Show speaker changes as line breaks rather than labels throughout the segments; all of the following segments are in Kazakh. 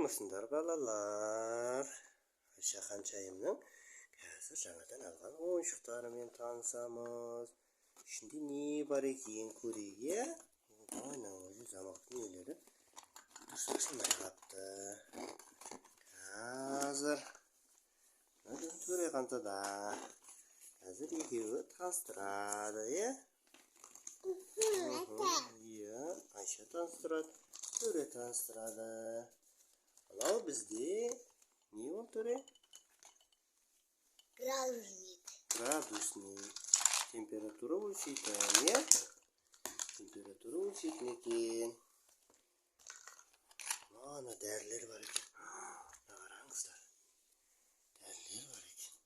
Армысыңдар балалар. Айша Ханшайымның қазір жаңадан алған ойыншықтарымен танысамыз. Ішінде не бар екен көрейік, иә? Ойна өзі замақтың үйлері дұрыс-дұрысымай қапты. Қазір төре қантада. Қазір екеуі таныстырады, иә? Иә, Айша таныстырады, төре таныстырады. Ал бізде не ол төре? Градусник. Температура өлшейтін, иә? Температура өлшейтін екен. Ана дәрілер бар екен. Қараңыздар. Дәрілер бар екен.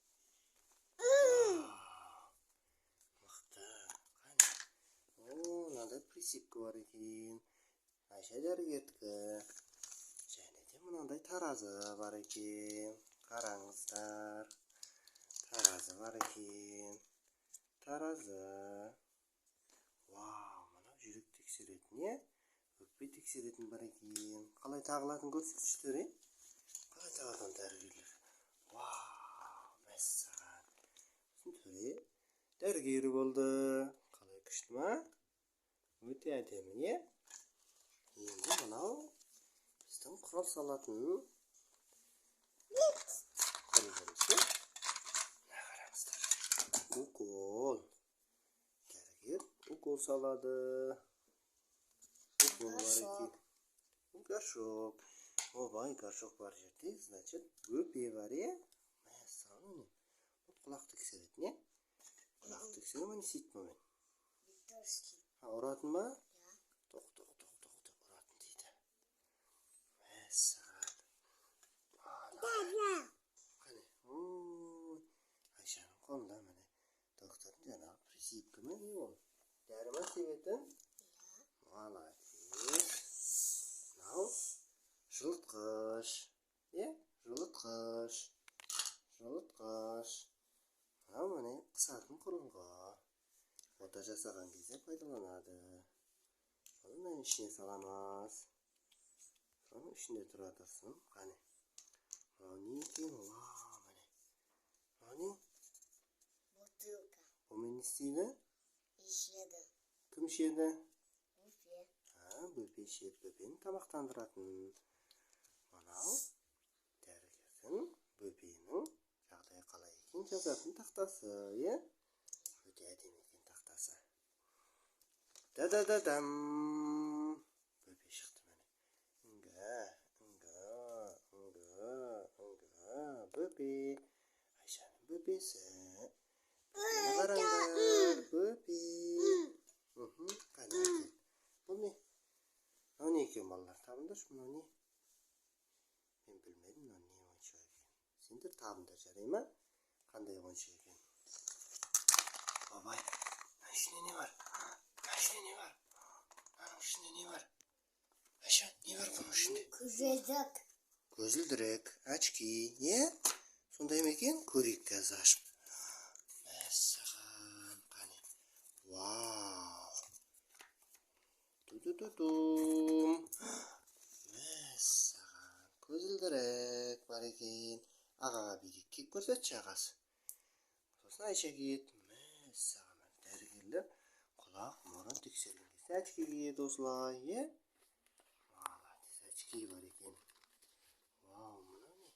Мықты. Қане. Мынандай присипка бар екен. Айша дәрігердікі. Және де мынандай таразы бар екен. Қараңыздар. Таразы бар екен. Таразы. Вау, мынау жүрек тексеретін, е? Өкпе тексеретін бар екен. Қалай тағылатын көрсетшілер, е? Қалай тағылатын дәрігерлер? Вау, мәссаған. Сосын төре дәрігері болды. Қалай күшті ма? Өте әдемі, е? Енді мынау біздің құрал салатын құрылғымыз. Қараңыздар. Укол. Дәрігер укол салады. Укол бар екен. Горшок. Обай, горшок бар жерде, значит, өпе бар, е? Мәссаған. Бұл құлақ тексеретін, е? Құлақ тексеру ме, не сөйтіп ме? Ұратын ба? Тоқ, ұратын дейді. Мәссаған. Қане. Айшаның қолында міне. Доктордың жаңағы присипка ма, не ол? Дәрі ма себетін? Молодец. Мынау жылытқыш. Е? Жылытқыш. Мынау міне қысатын құрылғы. Ота жасаған кезде пайдаланады. Соның ішіне саламыз. Соның ішінде тұра тұрсын. Қане. Мынау не екен? Вау, міне. Мынау не?
Бутылка.
Бұмен не істейді?
Ішеді.
Кім ішеді?
Бөпе.
Бөпе ішеді. Бөпені тамақтандыратын. Мынау дәрігердің бөпенің жағдайы қалай екен жазатын тақтасы, е? Өте әдемі екен тақтасы. Да-да-да-дам. Бөпе шықты міне. Үңгі. Бөпе. Айшаның бөпесі. Бөпені қараңдар. Бөпе. Қане екен. Бұл не? Мынау не екен балалар? Табыңдаршы, мынау не? Мен білмедім, мынау не ойыншық екен. Сендер табыңдар, жарай ма? Қандай ойыншық екен? Абай, мына ішінде не бар? Айша, не бар бұның ішінде?
Көзілдік.
Көзілдірік, очки, е? Сондай ма екен? Көрейік қазір ашып. Мәссаған, қане. Вау. Ту-ту-ту-тум. Мәссаған, көзілдірік бар екен. Ағаға билікке көрсетші ағасы. Сосын Айша киеді. Мәссаған, дәрігерлер құлақ мұрын тексерген кезде очки киеді осылай, е? Молодец, очки бар екен. Вау, мынау не?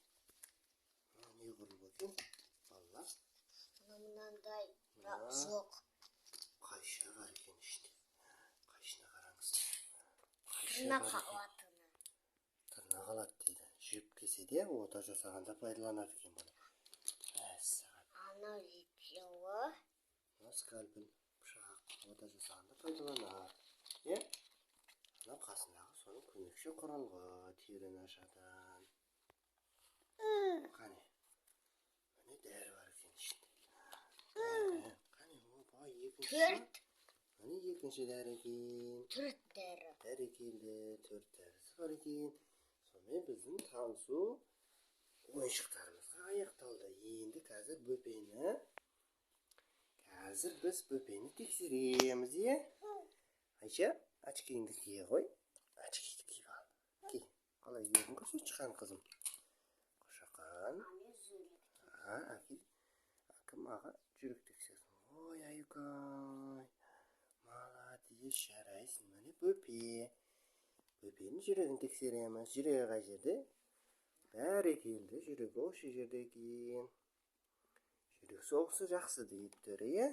Мынау не құрылғы екен? Балалар.
Мынандай жоқ.
Қайша бар екен ішінде. Қайшына қараңыздар.
Тырнақ алатыны.
Тырнақ алады дейді. Жіп кеседе ота жасағанда пайдаланады екен бұны. Мәссаған.
Анау екеуі.
Мына скальпель, пышақ, ота жасағанда пайдаланады. Е? Мына қасындағы соның көмекші құрылғы, теріні ашатын. Қане. Міне дәрі бар екен ішінде. Қане, опа, екінші.
Төрт.
Міне екінші дәрі екен.
Төрт дәрі.
Дәрі келді, төрт дәрісі бар екен. Сонымен біздің танысу ойыншықтарымызға аяқталды. Енді қазір біз бөпені тексереміз, е? Айша, очкиіңді кие ғой. Очкиді киіп ал. Ки, қалай қалай ерін көрсетші қан қызым. Қошақан. Кім аға жүрек тексерсін. Ой, Аюкай. Молодец, жарайсың. Міне Бөпе. Бөпенің жүрегін тексереміз. Жүрегі қай жерде? Бәрекелді, жүрегі осы жерде екен. Жүрек соғысы жақсы дейді тұр, иә?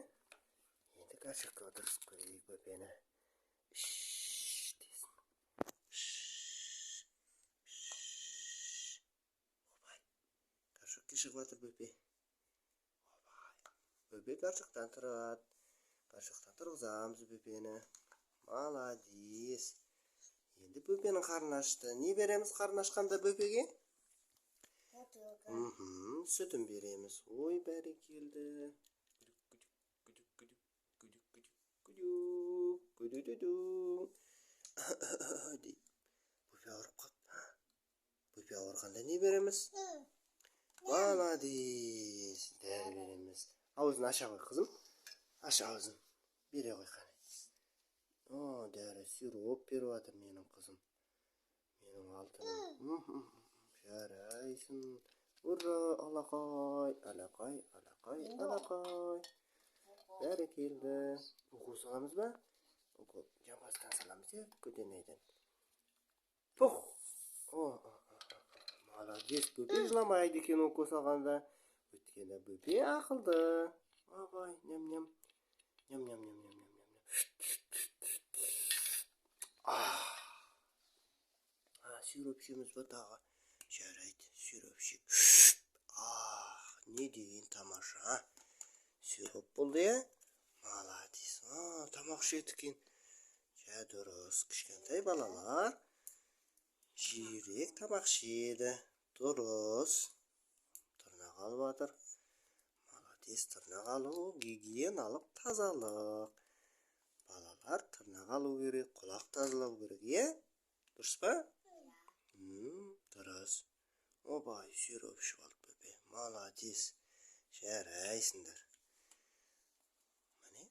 Енді горшокқа отырғызып көрейік Бөпені. Десін. Обай. Горшокке шығып жатыр Бөпе. Бөпе горшоктан тұрады. Горшоктан тұрғызамыз Бөпені. Молодец. Енді Бөпенің қарны ашты. Не береміз қарны ашқанда Бөпеге? Сүтін береміз. Ой, бәрекелді. Бөпе ауырып қалды. Бөпе ауырғанда не береміз? Молодец. Дәрі береміз. Аузын аша қой қызым. Аша аузын. Бере қой қане. О, дәрі сироп беріп жатыр менің қызым. Менің алтыным. Жарайсың. Ура, алақай. Алақай. Бәрекелді. Укол саламыз ба? Укол жамбастан саламыз, е? Көтенейден. Пух! Молодец, Бөпе жыламайды екен укол салғанда. Өйткені Бөпе ақылды. Абай, ням-ням. Ням-ням-ням-ням-ням. Сироп ішеміз ба тағы? Жарайды, сироп ішек. Не деген тамаша. Сироп болды, е? Молодец. Тамақ ішеді екен. Дұрыс. Кішкентай балалар жиірек тамақ ішеді. Дұрыс. Тырнақ алып жатыр. Молодец. Тырнақ алу гигиеналық тазалық. Балалар тырнақ алу керек, құлақ тазалау керек, е? Дұрыс па? Дұрыс. Обай, сироп ішіп алып Бөпе. Молодец. Жарайсыңдар. Міне,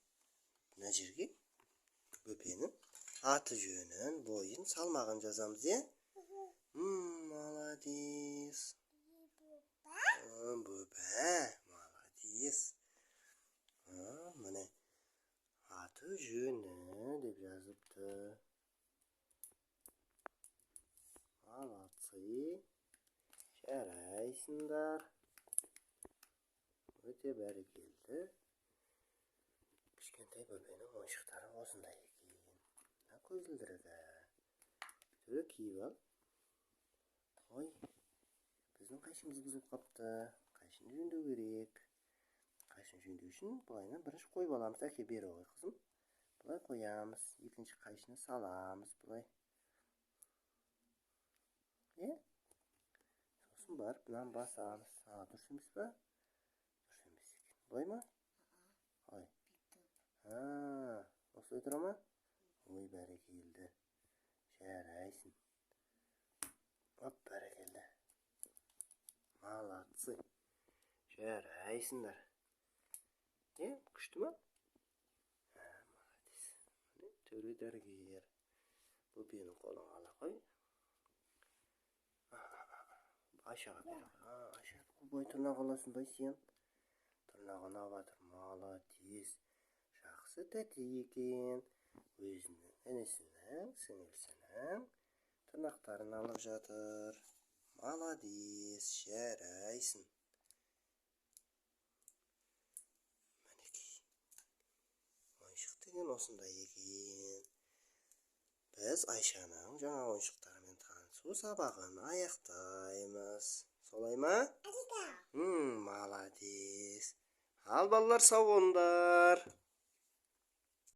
мына жерге Бөпенің аты жөнін, бойын, салмағын жазамыз, е? Молодец. Бөпе, молодец. Міне, аты жөні деп жазыпты. Молодцы. Жарайсыңдар. Өте бәрекелді. Кішкентай Бөпенің ойыншықтары осындай екен. Мына көзілдірігі. Түрі киіп ал. Ой, біздің қайшымыз бұзылып қапты. Қайшын жөндеу керек. Қайшын жөндеу үшін бұлайынан бірінші қойып аламыз. Әке бері ғой қызым. Бұлай қоямыз. Екінші қайшыны саламыз. Бұлай. Сосын барып мынаны басамыз. Дұрыс емес па? Дұрыс емес екен. Бұлай ма? Ой. Осылай тұра ма? Ой, бәрекелді. Жарайсың. Оп, бәрекелді. Молодцы. Жарайсыңдар. Күшті ма? Молодец. Түрі дәрігер. Бөпенің қолын ала қой. Айшаға бер. Айша, бой тырнақ аласың бай сен. Тырнағын алып жатыр. Молодец. Жақсы тәте екен. Өзінің інісінің, сіңілісінің тырнақтарын алып жатыр. Молодец. Жарайсың. Мінекей. Ойыншық деген осындай екен. Біз Айшаның жаңа ойыншықтарымен танысу сабағын аяқтаймыз. Солай ма? Молодец. Ал балалар, сау болыңдар.